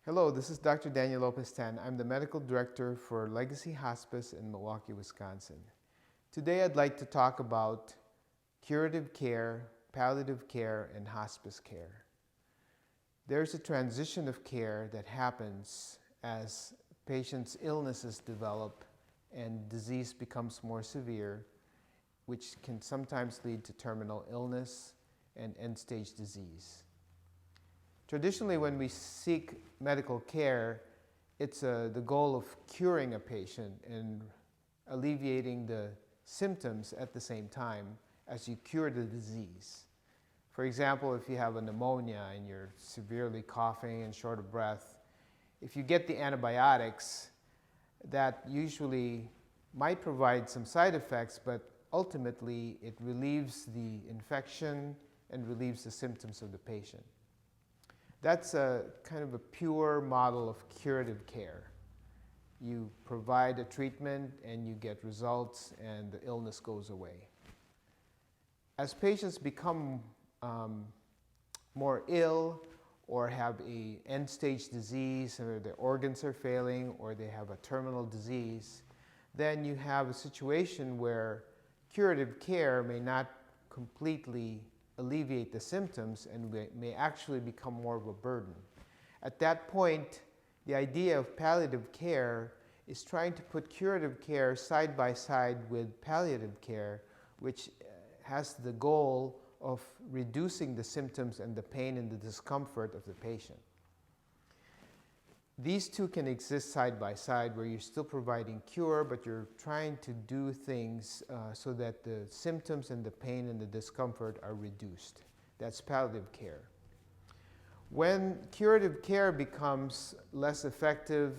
Hello, this is Dr. Daniel Lopez-Tan. I'm the Medical Director for Legacy Hospice in Milwaukee, Wisconsin. Today I'd like to talk about curative care, palliative care, and hospice care. There's a transition of care that happens as patients' illnesses develop and disease becomes more severe, which can sometimes lead to terminal illness and end-stage disease. Traditionally, when we seek medical care, it's the goal of curing a patient and alleviating the symptoms at the same time as you cure the disease. For example, if you have a pneumonia and you're severely coughing and short of breath, if you get the antibiotics, that usually might provide some side effects, but ultimately it relieves the infection and relieves the symptoms of the patient. That's a kind of a pure model of curative care. You provide a treatment and you get results and the illness goes away. As patients become more ill or have an end-stage disease, or their organs are failing, or they have a terminal disease, then you have a situation where curative care may not completely alleviate the symptoms and may actually become more of a burden. At that point, the idea of palliative care is trying to put curative care side by side with palliative care, which has the goal of reducing the symptoms and the pain and the discomfort of the patient. These two can exist side by side where you're still providing cure, but you're trying to do things so that the symptoms and the pain and the discomfort are reduced. That's palliative care. When curative care becomes less effective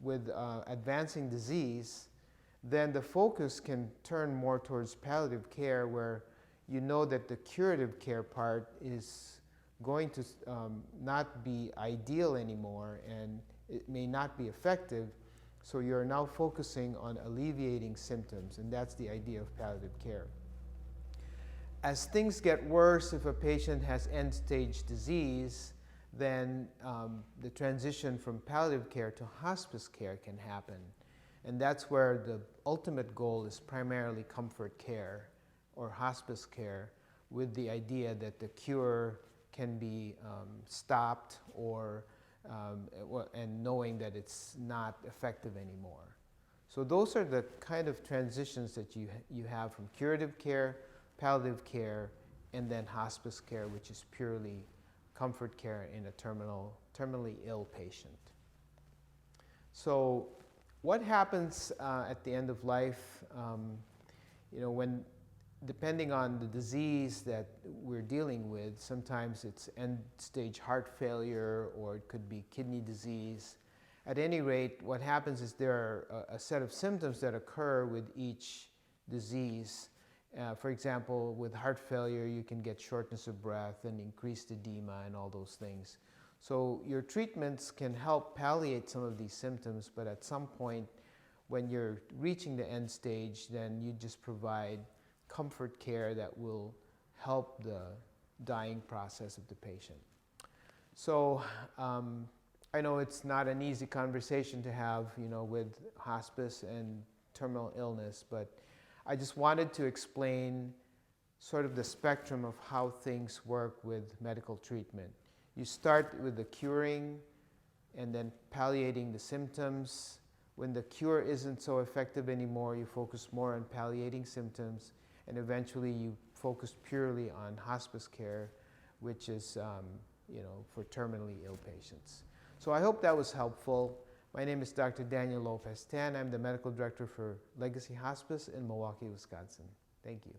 with advancing disease, then the focus can turn more towards palliative care, where you know that the curative care part is going to not be ideal anymore, and it may not be effective, so you're now focusing on alleviating symptoms, and that's the idea of palliative care. As things get worse, if a patient has end-stage disease, then the transition from palliative care to hospice care can happen. And that's where the ultimate goal is primarily comfort care or hospice care, with the idea that the cure can be stopped and knowing that it's not effective anymore. So those are the kind of transitions that you have from curative care, palliative care, and then hospice care, which is purely comfort care in a terminally ill patient. So what happens at the end of life, depending on the disease that we're dealing with, sometimes it's end-stage heart failure or it could be kidney disease. At any rate, what happens is there are a set of symptoms that occur with each disease. For example, with heart failure, you can get shortness of breath and increased edema and all those things. So your treatments can help palliate some of these symptoms, but at some point when you're reaching the end stage, then you just provide comfort care that will help the dying process of the patient. So I know it's not an easy conversation to have, with hospice and terminal illness, but I just wanted to explain sort of the spectrum of how things work with medical treatment. You start with the curing and then palliating the symptoms. When the cure isn't so effective anymore, you focus more on palliating symptoms, and eventually you focus purely on hospice care, which is for terminally ill patients. So I hope that was helpful. My name is Dr. Daniel Lopez-Tan. I'm the Medical Director for Legacy Hospice in Milwaukee, Wisconsin. Thank you.